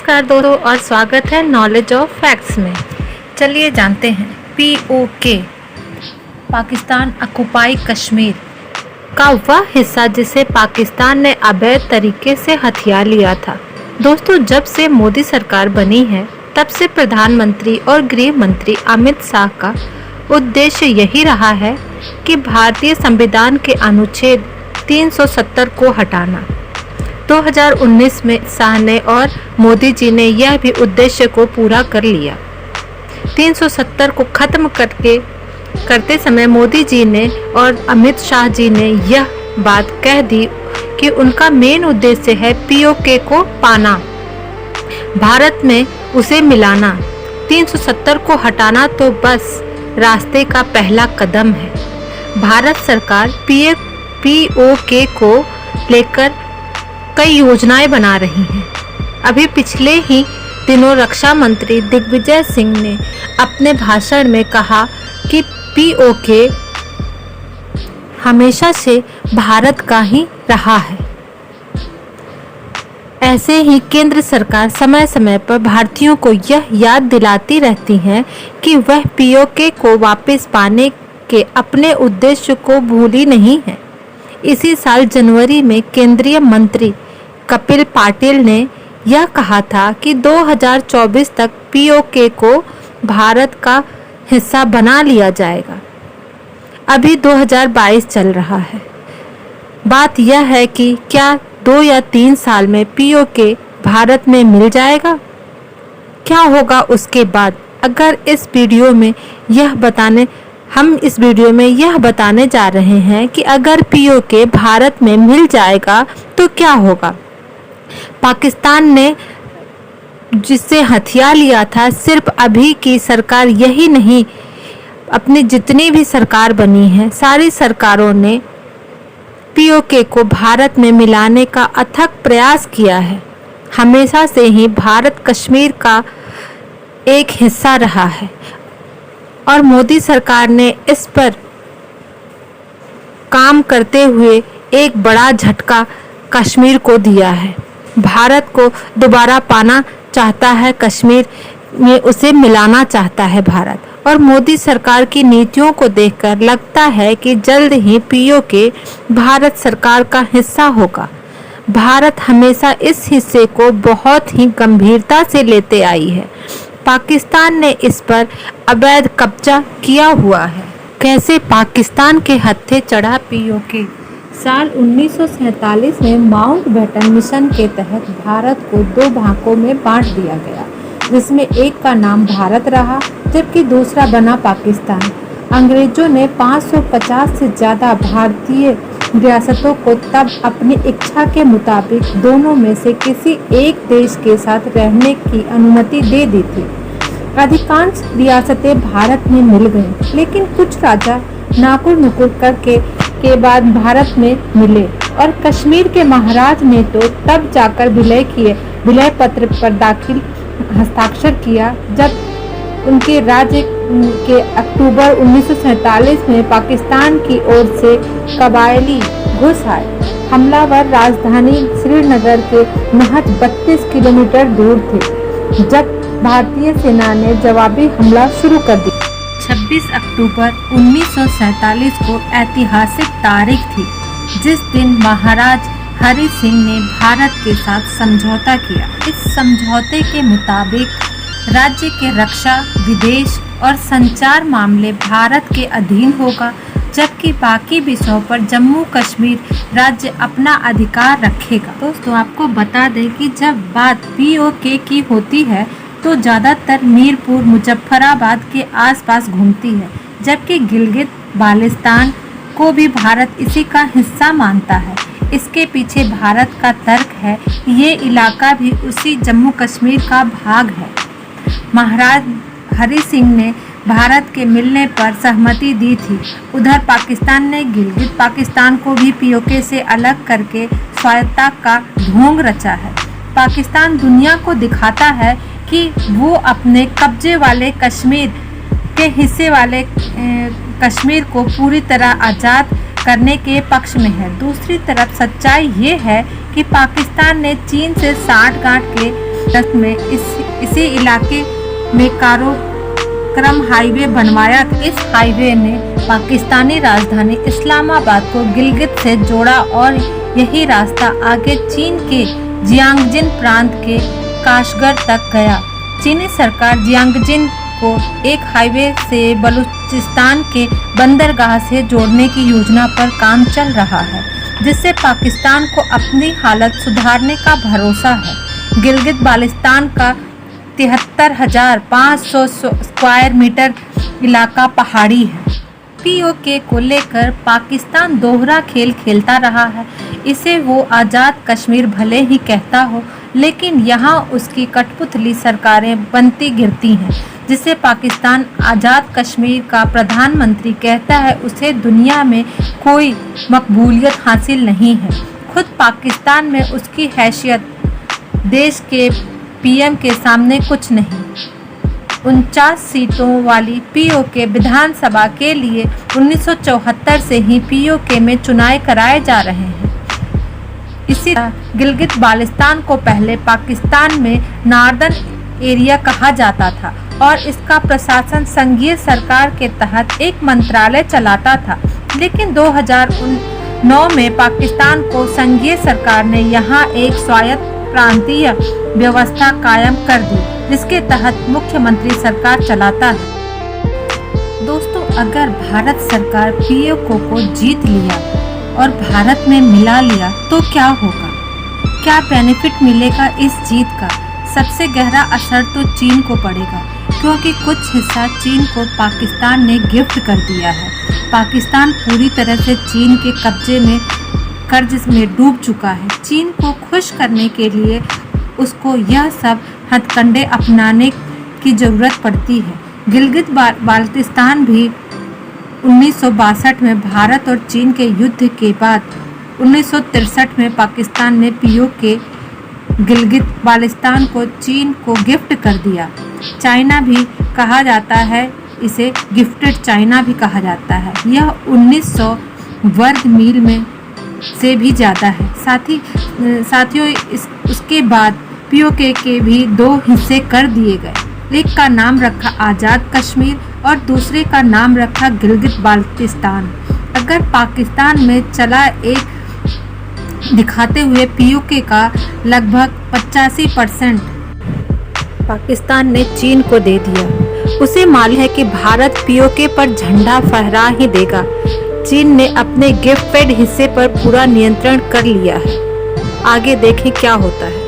नमस्कार दोस्तों और स्वागत है नॉलेज ऑफ फैक्ट्स में। चलिए जानते हैं POK पाकिस्तान ऑक्युपाई कश्मीर का वह हिस्सा जिसे पाकिस्तान ने अवैध तरीके से हथिया लिया था। दोस्तों, जब से मोदी सरकार बनी है तब से प्रधानमंत्री और गृह मंत्री अमित शाह का उद्देश्य यही रहा है कि भारतीय संविधान के अनुच्छेद 370 को हटाना। 2019 में शाह ने और मोदी जी ने यह भी उद्देश्य को पूरा कर लिया। 370 को खत्म करते समय मोदी जी ने और अमित शाह जी ने यह बात कह दी कि उनका मेन उद्देश्य है POK को पाना, भारत में उसे मिलाना। 370 को हटाना तो बस रास्ते का पहला कदम है। भारत सरकार POK को लेकर कई योजनाएं बना रही हैं। अभी पिछले ही दिनों रक्षा मंत्री दिग्विजय सिंह ने अपने भाषण में कहा कि POK हमेशा से भारत का ही रहा है। ऐसे ही केंद्र सरकार समय समय पर भारतीयों को यह याद दिलाती रहती है कि वह POK को वापस पाने के अपने उद्देश्य को भूली नहीं है। इसी साल जनवरी में केंद्रीय मंत्री कपिल पाटिल ने यह कहा था कि 2024 तक POK को भारत का हिस्सा बना लिया जाएगा। अभी 2022 चल रहा है। बात यह है कि क्या 2 या 3 साल में POK भारत में मिल जाएगा? क्या होगा उसके बाद? अगर हम इस वीडियो में यह बताने जा रहे हैं कि अगर POK भारत में मिल जाएगा तो क्या होगा। पाकिस्तान ने जिससे हथिया लिया था, सिर्फ अभी की सरकार यही नहीं, अपनी जितनी भी सरकार बनी है सारी सरकारों ने POK को भारत में मिलाने का अथक प्रयास किया है। हमेशा से ही भारत कश्मीर का एक हिस्सा रहा है और मोदी सरकार ने इस पर काम करते हुए एक बड़ा झटका कश्मीर को दिया है। भारत को दोबारा पाना चाहता है, कश्मीर में उसे मिलाना चाहता है भारत। और मोदी सरकार की नीतियों को देखकर लगता है कि जल्द ही POK भारत सरकार का हिस्सा होगा। भारत हमेशा इस हिस्से को बहुत ही गंभीरता से लेते आई है। पाकिस्तान ने इस पर अवैध कब्जा किया हुआ है। कैसे पाकिस्तान के हत्थे चढ़ा POK? साल 1947 में माउंटबेटन मिशन के तहत भारत को 2 भागों में बांट दिया गया, जिसमें एक का नाम भारत रहा जबकि दूसरा बना पाकिस्तान। अंग्रेजों ने 550 से ज़्यादा भारतीय रियासतों को तब अपनी इच्छा के मुताबिक दोनों में से किसी एक देश के साथ रहने की अनुमति दे दी थी। अधिकांश रियासतें भारत में मिल गईं, लेकिन कुछ राजा नाकुर नुकुर करके के बाद भारत में मिले और कश्मीर के महाराज ने तो तब जाकर विलय पत्र पर हस्ताक्षर किया जब उनके राज्य के अक्टूबर 1947 में पाकिस्तान की ओर से कबायली घुस आए। हमलावर राजधानी श्रीनगर के महज 32 किलोमीटर दूर थे जब भारतीय सेना ने जवाबी हमला शुरू कर दिया। 26 अक्टूबर 1947 को ऐतिहासिक तारीख थी जिस दिन महाराज हरि सिंह ने भारत के साथ समझौता किया। इस समझौते के मुताबिक राज्य के रक्षा, विदेश और संचार मामले भारत के अधीन होगा, जबकि बाकी विषयों पर जम्मू कश्मीर राज्य अपना अधिकार रखेगा। दोस्तों, आपको बता दें कि जब बात POK की होती है तो ज़्यादातर मीरपुर, मुजफ्फराबाद के आसपास घूमती है, जबकि गिलगित बाल्टिस्तान को भी भारत इसी का हिस्सा मानता है। इसके पीछे भारत का तर्क है कि ये इलाका भी उसी जम्मू कश्मीर का भाग है। महाराज हरि सिंह ने भारत के मिलने पर सहमति दी थी। उधर पाकिस्तान ने गिलगित पाकिस्तान को भी POK से अलग करके स्वायत्तता का ढोंग रचा है। पाकिस्तान दुनिया को दिखाता है कि वो अपने कब्जे वाले कश्मीर के हिस्से वाले कश्मीर को पूरी तरह आज़ाद करने के पक्ष में है। दूसरी तरफ सच्चाई ये है कि पाकिस्तान ने चीन से साठगांठ के में इसी इलाके में काराकोरम हाईवे बनवाया। इस हाईवे ने पाकिस्तानी राजधानी इस्लामाबाद को गिलगित से जोड़ा और यही रास्ता आगे चीन के जियांगजिन प्रांत के काशगर तक गया। चीनी सरकार जियांगजिन को एक हाईवे से बलूचिस्तान के बंदरगाह से जोड़ने की योजना पर काम चल रहा है, जिससे पाकिस्तान को अपनी हालत सुधारने का भरोसा है। गिलगित बाल्टिस्तान का 73,500 स्क्वायर मीटर इलाका पहाड़ी है। पीओके को लेकर पाकिस्तान दोहरा खेल खेलता रहा है। इसे वो आज़ाद कश्मीर भले ही कहता हो, लेकिन यहाँ उसकी कठपुतली सरकारें बनती गिरती हैं। जिसे पाकिस्तान आज़ाद कश्मीर का प्रधानमंत्री कहता है, उसे दुनिया में कोई मकबूलियत हासिल नहीं है। खुद पाकिस्तान में उसकी हैसियत देश के पीएम के सामने कुछ नहीं। 49 सीटों वाली पीओके विधानसभा के लिए 1974 से ही पीओके में चुनाव कराए जा रहे हैं। इसी तरह गिलगित बाल्टिस्तान को पहले पाकिस्तान में नॉर्दर्न एरिया कहा जाता था और इसका प्रशासन संघीय सरकार के तहत एक मंत्रालय चलाता था। लेकिन 2009 में पाकिस्तान को संघीय सरकार ने यहाँ एक स्वायत्त प्रांतीय व्यवस्था कायम कर दी, जिसके तहत मुख्यमंत्री सरकार चलाता है। दोस्तों, अगर भारत सरकार पीओके को जीत लिया और भारत में मिला लिया तो क्या होगा? क्या बेनिफिट मिलेगा इस जीत का? सबसे गहरा असर तो चीन को पड़ेगा, क्योंकि कुछ हिस्सा चीन को पाकिस्तान ने गिफ्ट कर दिया है। पाकिस्तान पूरी तरह से चीन के कब्जे में कर्ज में डूब चुका है। चीन को खुश करने के लिए उसको यह सब हथकंडे अपनाने की ज़रूरत पड़ती है। गिलगित बाल्टिस्तान भी 1962 में भारत और चीन के युद्ध के बाद 1963 में पाकिस्तान ने पीओके गिलगित बाल्टिस्तान को चीन को गिफ्ट कर दिया। चाइना भी कहा जाता है, इसे गिफ्टेड चाइना भी कहा जाता है। यह 1900 वर्ग मील में से भी ज़्यादा है। साथियों, उसके बाद पीओके के भी 2 हिस्से कर दिए गए। एक का नाम रखा आज़ाद कश्मीर और दूसरे का नाम रखा गिलगित बाल्टिस्तान। अगर पाकिस्तान में चला एक दिखाते हुए पीओके का लगभग 85% पाकिस्तान ने चीन को दे दिया। उसे मालूम है कि भारत पीओके पर झंडा फहरा ही देगा। चीन ने अपने गिफ्टेड हिस्से पर पूरा नियंत्रण कर लिया है। आगे देखें क्या होता है।